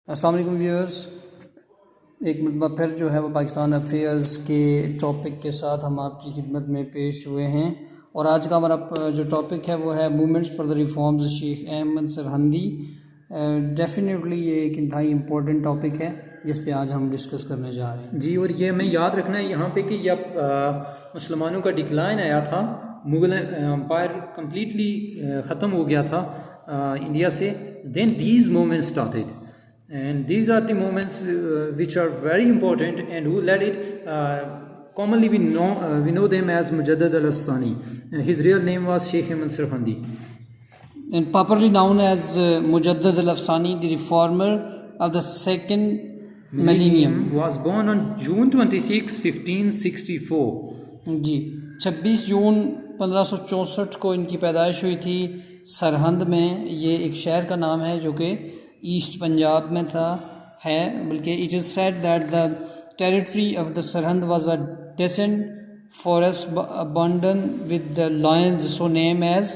अस्सलाम वालेकुम व्यूअर्स, एक मरतबा फिर जो है वो पाकिस्तान अफेयर्स के टॉपिक के साथ हम आपकी खिदमत में पेश हुए हैं। और आज का हमारा जो टॉपिक है वो है movements for the reforms Shaikh Ahmad Sirhindi. Definitely ये एक इंतहाई इम्पोर्टेंट टॉपिक है जिस पे आज हम डिस्कस करने जा रहे हैं। जी, और ये हमें याद रखना है यहाँ पे कि जब मुसलमानों का डिक्लाइन आया था, मुगल एम्पायर कम्प्लीटली ख़त्म हो गया था इंडिया से, then these movements started and these are the moments which are very important and who led it. Commonly we know them as Mujaddid al-Afsani. His real name was Sheikh Ahmad Sarhandi, and popularly known as Mujaddid al-Afsani, the reformer of the second millennium. Was born on June 26, 1564. जी, 26 जून 1564 को इनकी पैदाइश हुई थी सरहंद में। ये एक शहर का नाम है जो कि ईस्ट पंजाब में है, बल्कि it is said that the territory of the Sirhind was a descent forest abundant with the lions so named as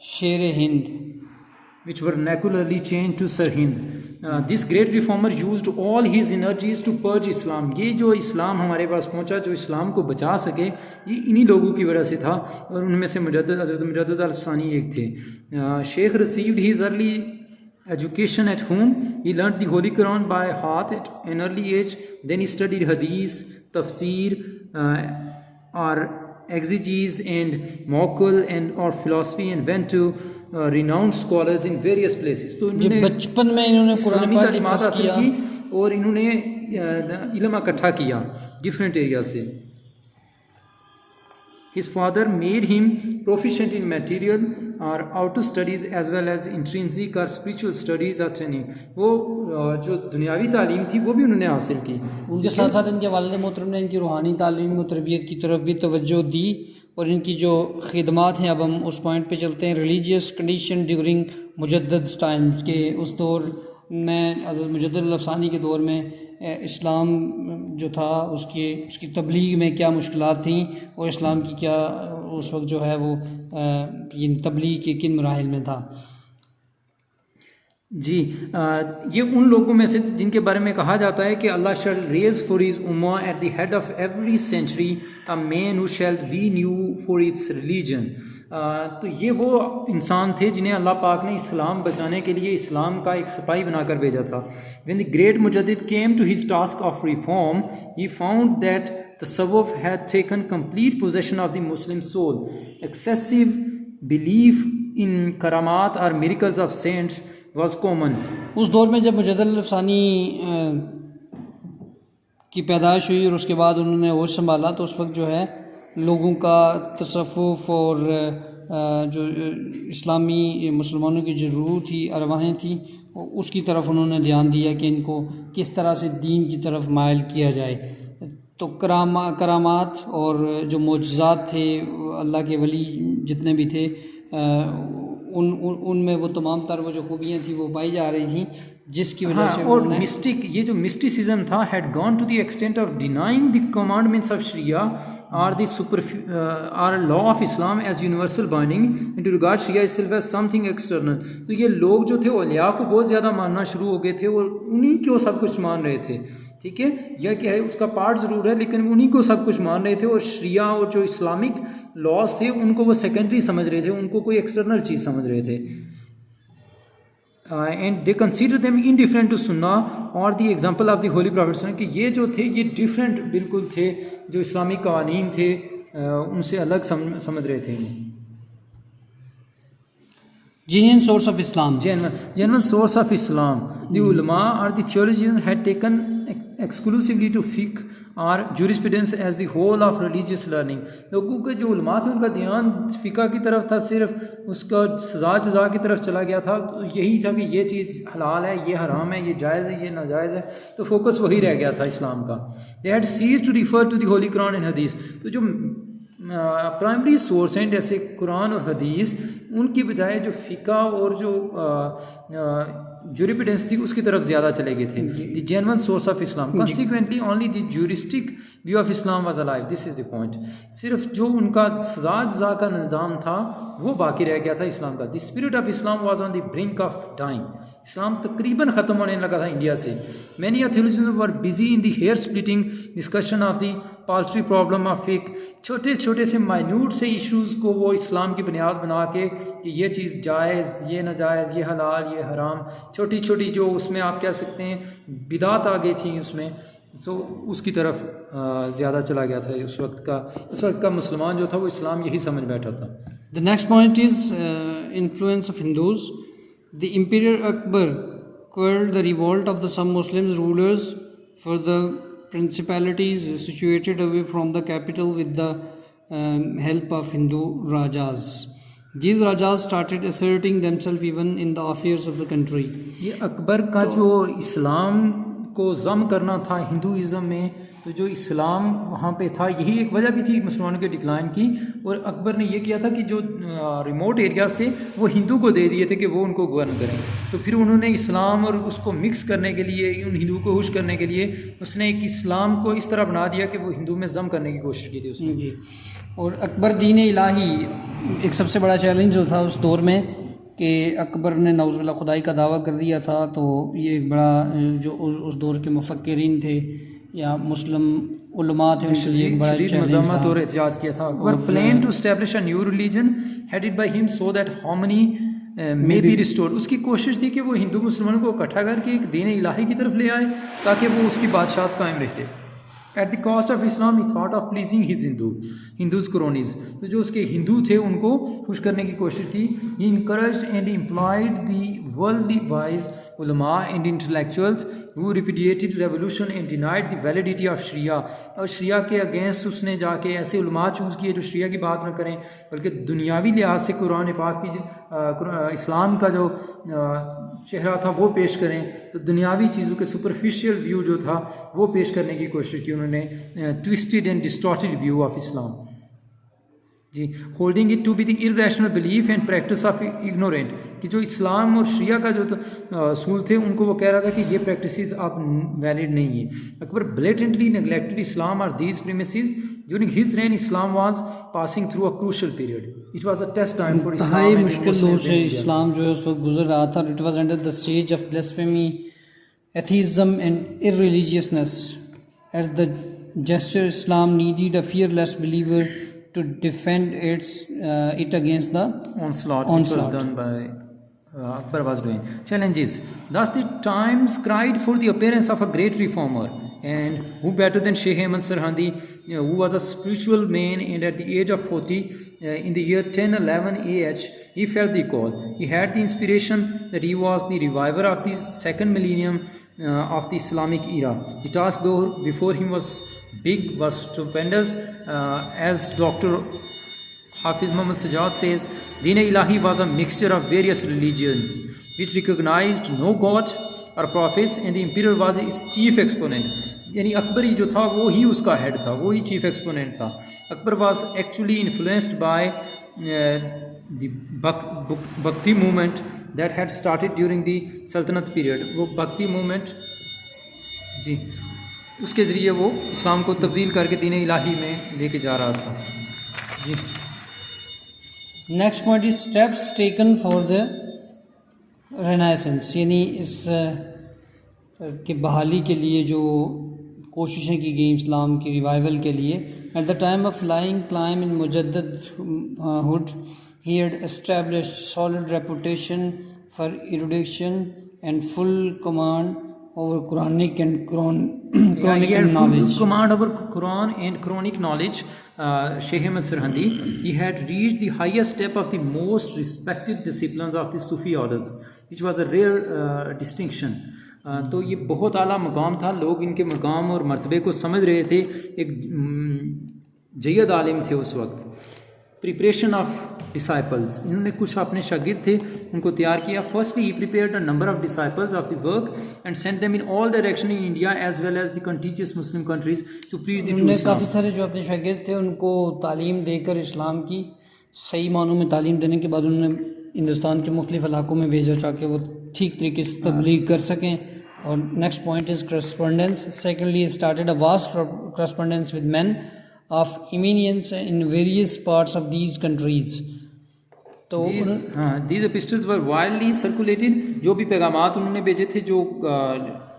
शेर Hind, which were vernacularly changed to Sarhind. This great reformer used all his energies to purge Islam. ये जो इस्लाम हमारे पास पहुंचा, जो इस्लाम को बचा सके, ये इन्हीं लोगों की वजह से था, और उनमें से हज़रत मुजद्दिद अल-अफ़सानी एक थे. Sheikh received his early education at home. He learnt the Holy Quran by heart at an early age. Then he studied hadith, tafsir, or exegesis and moqal and or philosophy, and went to renowned scholars in various places. तो इन्होंने बचपन में इन्होंने इस्लामी तालीमात हासिल की और इन्होंने इल्म इकट्ठा किया डिफरेंट एरिया से. His father made him proficient in material or outer studies as well as intrinsic or spiritual studies or training. वो जो दुनियावी तालीम थी वो भी उन्होंने हासिल की. उनके साथ साथ इनके वालिद मोहतरम ने इनकी रूहानी तालीम और तरबियत की तरफ भी तवज्जो दी. और इनकी जो खिदमात हैं, अब हम उस पॉइंट पे चलते हैं, रिलीजियस कंडीशन ड्यूरिंग मुजद्दिद टाइम्स के उस दौर में, हज़रत मुजद्दिद अल-अफ़सानी के दौर में इस्लाम जो था उसकी तबलीग में क्या मुश्किलात थीं और इस्लाम की क्या उस वक्त जो है वो तबलीग के किन मराहिल में था. जी, ये उन लोगों में से जिनके बारे में कहा जाता है कि Allah shall raise for his उम्मा at the head of every century a man who shall renew for its religion. तो ये वो इंसान थे जिन्हें अल्लाह पाक ने इस्लाम बचाने के लिए इस्लाम का एक सिपाही बनाकर भेजा था. व्हेन द ग्रेट मुजद्दिद came to his task of reform, he found that तसव्वुफ had taken complete possession of the Muslim soul. Excessive belief in करामात और miracles of saints was common. उस दौर में जब मुजद्दिद अल-अफ़सानी की पैदाइश हुई और उसके बाद उन्होंने होश संभाला, तो उस वक्त जो है लोगों का तसव्वुफ़ और जो इस्लामी मुसलमानों की जो रूह थी, अरवाहें थी, उसकी तरफ उन्होंने ध्यान दिया कि इनको किस तरह से दीन की तरफ माइल किया जाए. तो करामात और जो मोजज़ात थे, अल्लाह के वली जितने भी थे, उनमें वो तमाम तर वो जो खूबियाँ थी वो पाई जा रही थी, जिसकी वजह से और मिस्टिक, ये जो मिस्टिसिज्म था, had gone to the extent of denying the commandments of शरिया और द और law of Islam as universal binding and to regard शरिया इटसेल्फ एज समथिंग एक्सटर्नल. तो ये लोग जो थे औलिया को बहुत ज़्यादा मानना शुरू हो गए थे और उन्हीं को सब कुछ मान रहे थे. ठीक है, यह क्या है, उसका पार्ट ज़रूर है, लेकिन उन्हीं को सब कुछ मान रहे थे. और शरिया और जो इस्लामिक लॉज थे उनको वो सेकेंडरी समझ रहे थे, उनको कोई एक्सटर्नल चीज़ समझ रहे थे. And they consider them indifferent to सुन्ना और the example of the holy prophet. कि ये जो थे ये डिफरेंट बिल्कुल थे, जो इस्लामिक कवानीन थे उनसे अलग समझ रहे थे. Genuine source of Islam. Genuine source of Islam. The ulama or the theologians had taken exclusively to fiqh or jurisprudence as the whole of religious learning. लोगों के जो उलमा थे उनका ध्यान फ़िक़्ह की तरफ था, सिर्फ उसका सज़ा जज़ा की तरफ चला गया था. तो यही था कि ये चीज़ हलाल है, ये हराम है, ये जायज़ है, ये नाजायज़ है. तो फोकस वही रह गया था इस्लाम का. They had ceased to refer to the Holy Quran and Hadith. तो जो प्राइमरी सोर्स हैं जैसे कुरान और हदीस, उनकी बजाय जो फ़िक़्ह और जो जुरिस्प्रूडेंस थी उसकी तरफ ज़्यादा चले गए थे। The genuine source of Islam, consequently only the juristic view of Islam was alive, this is the point. सिर्फ जो उनका सजा का निज़ाम था वो बाकी रह गया था इस्लाम का। The spirit of Islam was on the brink of dying, Islam तकरीबन ख़त्म होने लगा था इंडिया से। Many theologians were busy in the hair splitting discussion of the paltry problem of फिक, छोटे छोटे से माइन्यूट से इश्यूज़ को वो इस्लाम की बुनियाद बना के कि ये चीज़ जायज़, ये नाजायज़, ये हलाल, ये हराम, छोटी छोटी जो उसमें आप कह सकते हैं बिदात आ गई थी उसमें, तो उसकी तरफ ज़्यादा चला गया था उस वक्त का मुसलमान जो था वो इस्लाम यही समझ बैठा था। The next point is influence of Hindus. The Emperor Akbar quelled the revolt of the some Muslim rulers for the principalities situated away from the capital with the help of Hindu Rajas. These Rajas started asserting themselves even in the affairs of the country. ये अकबर का जो इस्लाम को ज़म करना था Hinduism में, तो जो इस्लाम वहाँ पे था यही एक वजह भी थी मुसलमानों के डिक्लाइन की। और अकबर ने ये किया था कि जो रिमोट एरियाज थे वो हिंदू को दे दिए थे कि वो उनको गवर्न करें। तो फिर उन्होंने इस्लाम और उसको मिक्स करने के लिए, उन हिंदू को खुश करने के लिए उसने एक इस्लाम को इस तरह बना दिया कि वो हिंदू में ज़म करने की कोशिश की थी उसने। जी, और अकबर दीन इलाही एक सबसे बड़ा चैलेंज जो था उस दौर में कि अकबर ने नौज़ुबिल्लाह खुदाई का दावा कर दिया था। तो ये एक बड़ा जो उस दौर के मुफक्किरीन थे या मुस्लिम उलमा थे उनके लिए एक बड़ा चैलेंज था और एहतियात किया था। Akbar plan to establish a new religion headed by him so that harmony may be restored. उसकी कोशिश थी कि वो हिंदू मुसलमानों को इकट्ठा करके एक दीन इलाही की तरफ ले आए ताकि वो उसकी बादशाहत कायम रहे। At the cost of Islam he thought of pleasing his Hindus cronies, तो जो उसके हिंदू थे उनको खुश करने की कोशिश की। He encouraged and employed the worldly wise उलमा and intellectuals who repudiated revolution and denied the validity of शरिया। और शरिया के अगेंस्ट उसने जाके ऐसे उलमा चूज़ किए जो शरिया की बात न करें बल्कि दुनियावी लिहाज से कुरान पाक की इस्लाम का जो चेहरा था वो पेश करें। तो दुनियावी चीज़ों के सुपरफिशियल व्यू जो था वो पेश करने की कोशिश की उन्होंने, twisted and distorted view of Islam जी, holding it to be the irrational belief and practice of ignorant, कि जो इस्लाम और शरिया का जो असूल थे उनको वो कह रहा था कि ये प्रैक्टिसेस आप वैलिड नहीं है। अकबर ब्लेटेंटली नेग्लेक्टेड इस्लाम और these premises during his reign. Islam was passing through a crucial period, it was a test time for Islam. मुश्किल दौर से इस्लाम जो है उस वक्त गुजर रहा था। It was under the stage of blasphemy, atheism and irreligiousness. At the gesture Islam needed a fearless believer to defend it against the onslaught which was done by Akbar was doing. Challenges. Thus the times cried for the appearance of a great reformer, and who better than Sheikh Ahmad Sarhandi, who was a spiritual man, and at the age of 40 in the year 1011 AH he felt the call. He had the inspiration that he was the reviver of the second millennium of the Islamic era. The task before him was big, was stupendous. As Dr. Hafiz Muhammad Sajjad says, Deen Ilahi was a mixture of various religions which recognized no God or prophets, and the emperor was its chief exponent. यानी अकबरी जो था वो ही उसका head था, वो ही chief exponent था। Akbar was actually influenced by the Bhakti movement that had started during the Sultanate period. वो भक्ति मूवमेंट जी उसके ज़रिए वो इस्लाम को तब्दील करके दीन इलाही में लेके जा रहा था जी। Next point is steps taken for the renaissance, यानी इस के बहाली के लिए जो कोशिशें की गई इस्लाम की रिवाइवल के लिए। At the time of flying claim in मुजद्दद hood he had established solid reputation for erudition and full command over Quranic and Quranic knowledge. Full command over Quran and Quranic knowledge. Sheikh Ahmad Sarhandi, he had reached the highest step of the most respected disciplines of the Sufi orders, which was a rare distinction. तो ये बहुत आला मकाम था, लोग इनके मकाम और मर्तबे को समझ रहे थे। एक जय्यद आलिम थे उस वक्त। प्रिपरेशन ऑफ डिसाइपल्स, इन्होंने कुछ अपने शागिर्द थे उनको तैयार किया। Firstly he prepared a number of disciples of the work and sent them in all direction in India as well as the contiguous Muslim countries to preach the true Islam. काफ़ी सारे जो अपने शागिर्द थे उनको तालीम देकर इस्लाम की सही मानों में तालीम देने के बाद उन्होंने हिंदुस्तान के मुख्तलिफ इलाकों में भेजा ताकि वो ठीक तरीके से तबलीग कर सकें. और next point is correspondence. Secondly started a vast correspondence with man of eminence in various parts of these countries. तो these epistles were widely circulated. जो भी पैगामात उन्होंने भेजे थे, जो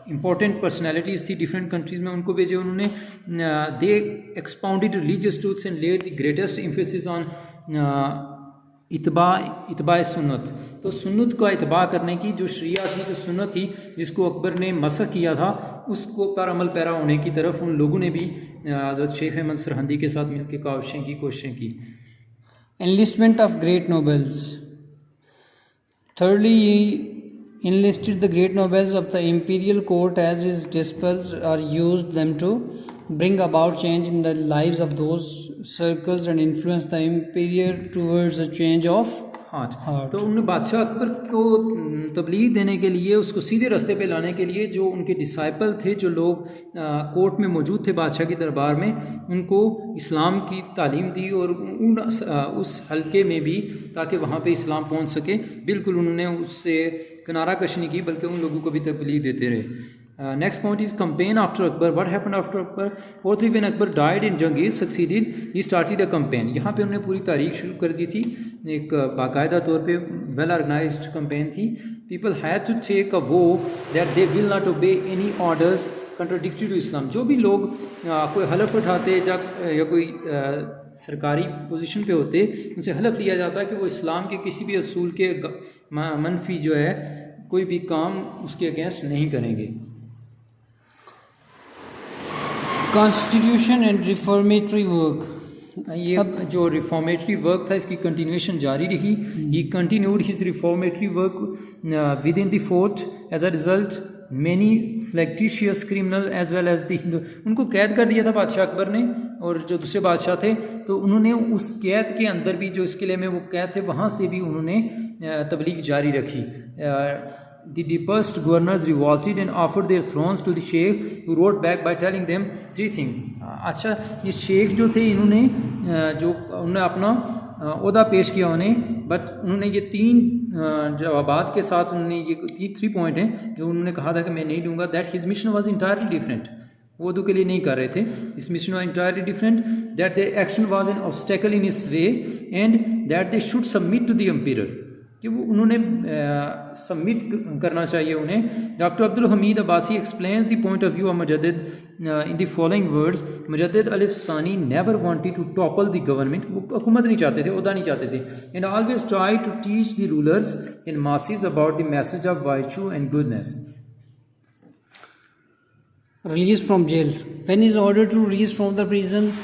इम्पोर्टेंट पर्सनैलिटीज़ थी डिफरेंट कंट्रीज़ में, उनको भेजे उन्होंने. They expounded religious truths and laid the greatest emphasis on इतबा सुन्नत. तो सुन्नत का इतबा करने की जो शरिया थी, जो सुन्नत थी जिसको अकबर ने मसख किया था, उसको पर अमल पैरा होने की तरफ उन लोगों ने भी हज़रत शेख अहमद सरहंदी के साथ मिलकर कोशिशें की. Enlistment of great nobles. Thirdly, he enlisted the great nobles of the imperial court as his disciples, or used them to bring about change in the lives of those circles and influence the emperor towards a change of heart. heart. तो उन्होंने बादशाह अकबर को तबलीग देने के लिए, उसको सीधे रास्ते पे लाने के लिए जो उनके डिसाइपल थे, जो लोग कोर्ट में मौजूद थे बादशाह के दरबार में, उनको इस्लाम की तालीम दी और उस हलके में भी, ताकि वहाँ पे इस्लाम पहुँच सके, बिल्कुल उन्होंने उससे किनारा कशी नहीं की, बल्कि उन लोगों को भी तबलीग देते रहे. Next point is campaign after Akbar. What happened after Akbar? Fourthly, when Akbar died and Jahangir succeeded, he started a campaign. यहाँ पे उन्होंने पूरी तारीख शुरू कर दी थी. एक बाकायदा तौर पे well organized campaign थी. People had to take a vow that they will not obey any orders contradictory to Islam. जो भी लोग कोई हलफ उठाते या कोई सरकारी पोजीशन पे होते, उनसे हलफ लिया जाता है कि वो इस्लाम के किसी भी असूल के मनफी जो है कोई भी काम उसके अगेंस्ट नहीं करेंगे. Constitution and reformatory work. ये जो रिफॉर्मेटरी वर्क था, इसकी कंटिन्यूएशन जारी रही. He continued his reformatory work within the fort. As a result many factious criminal as well as the Hindu. उनको कैद कर दिया था बादशाह अकबर ने, और जो दूसरे बादशाह थे, तो उन्होंने उस कैद के अंदर भी, जो इस किले में वो कैद थे, वहाँ से भी उन्होंने तबलीग जारी रखी. The deposed governors revolted and offered their thrones to the sheikh, who wrote back by telling them three things. अच्छा, ये शेख जो थे, इन्होंने उन्होंने अपना ओहदा पेश किया उन्हें, बट उन्होंने ये तीन जवाबात के साथ उन्होंने ये 3 पॉइंट हैं जो उन्होंने कहा था कि मैं नहीं दूंगा. That his mission was entirely different. वो उर्दू के लिए नहीं कर रहे थे. His mission was entirely different. That the action was an obstacle in his way and that they should submit to the emperor. कि वो उन्होंने सबमिट करना चाहिए उन्हें. Doctor Abdul Hamid Abbasi explains the point of view of मुजद्दिद इन द फॉलोइंग वर्ड्स. मुजद्दिद अलिफ सानी never wanted to topple the government. वो हुकूमत नहीं चाहते थे, ओहदा नहीं चाहते थे. And always try to teach the rulers in masses about the message of virtue and goodness. Released from jail. When his order to release from the prison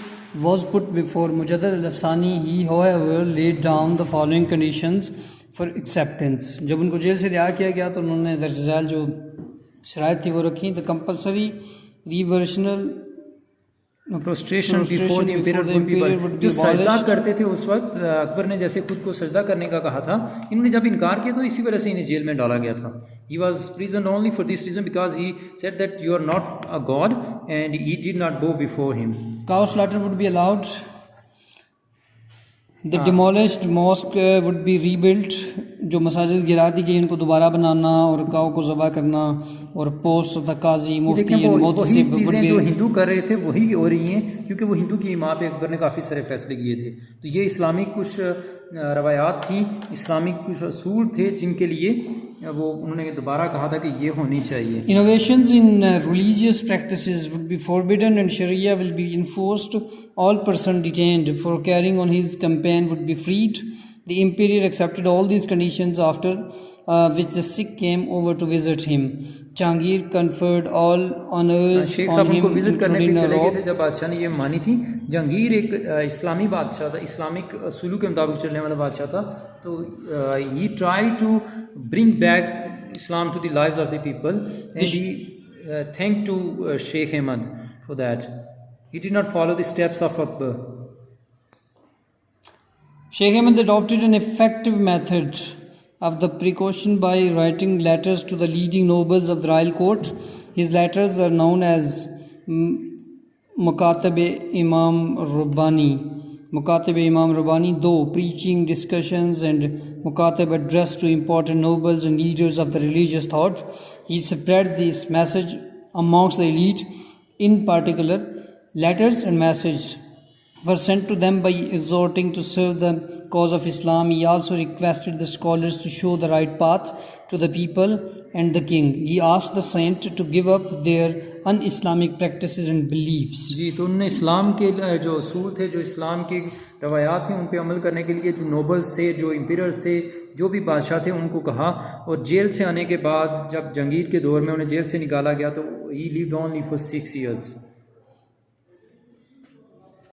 was put before Mujaddid al-Afsani, he however laid down the following conditions for acceptance. जब उनको jail से रिहा किया गया तो उन्होंने दरअसल जो शराइत थी वो रखी. The compulsory reversional prostration before the emperor would be. जो सजदा करते थे उस वक्त, अकबर ने जैसे खुद को सजदा करने का कहा था, इन्होंने जब इनकार किया तो इसी वजह से इन्हें जेल में डाला गया था. He was prison only for this reason because he said that you are not a god and he did not bow before him. cow slaughter would be allowed. The demolished mosque would be rebuilt. जो मसाजिद गिरा दी गई उनको दोबारा बनाना और काव को ज़बह करना, और पोस्ट ऑफ द काजी मुफ्ती वही चीज़ें जो हिंदू कर रहे थे वही हो रही हैं, क्योंकि वो हिंदू की इमाम पे अकबर ने काफ़ी सारे फैसले किए थे. तो ये इस्लामिक कुछ रवायात थी, इस्लामिक कुछ असूल थे जिनके लिए वो उन्होंने दोबारा कहा था कि ये होनी चाहिए. Innovations in religious practices would be forbidden and Sharia will be enforced. All person detained for carrying on his campaign would be freed. The emperor accepted all these conditions, after which the Sikh came over to visit him. Jahangir conferred all honors Sheikh on Sahab him, उनको visit करने पे including a चले गए robe. थे जब बादशाह ने ये मानी थी. जहांगीर एक इस्लामी बादशाह था, इस्लामिक असूलों के मुताबिक चलने वाला बादशाह था. तो he try to bring back Islam to the lives of the people and he thank to Sheikh Ahmed for that. He did not follow the steps of Akbar. Sheikh Ahmed adopted an effective method of the precaution by writing letters to the leading nobles of the royal court. His letters are known as Mukatab-e-Imam Rabbani. मुकातब इमाम रबानी 2 preaching discussions and मुकातब address to important nobles and leaders of the religious thought. He spread this message amongst the elite. In particular, letters and messages were sent to them by exhorting to serve the cause of Islam. He also requested the scholars to show the right path to the people and the king. He asked the saint to give up their un-Islamic practices and beliefs. जी, तो उन्होंने इस्लाम के जो असूल थे, जो इस्लाम की रवायात थी, उन पे अमल करने के लिए जो नोबल्स थे, जो इम्पीरियर्स थे, जो भी बादशाह थे, उनको कहा। और जेल से आने के बाद जब जंगीर के दौर में उन्हें जेल से निकाला गया तो ही लिव्ड ओनली फॉर 6 years.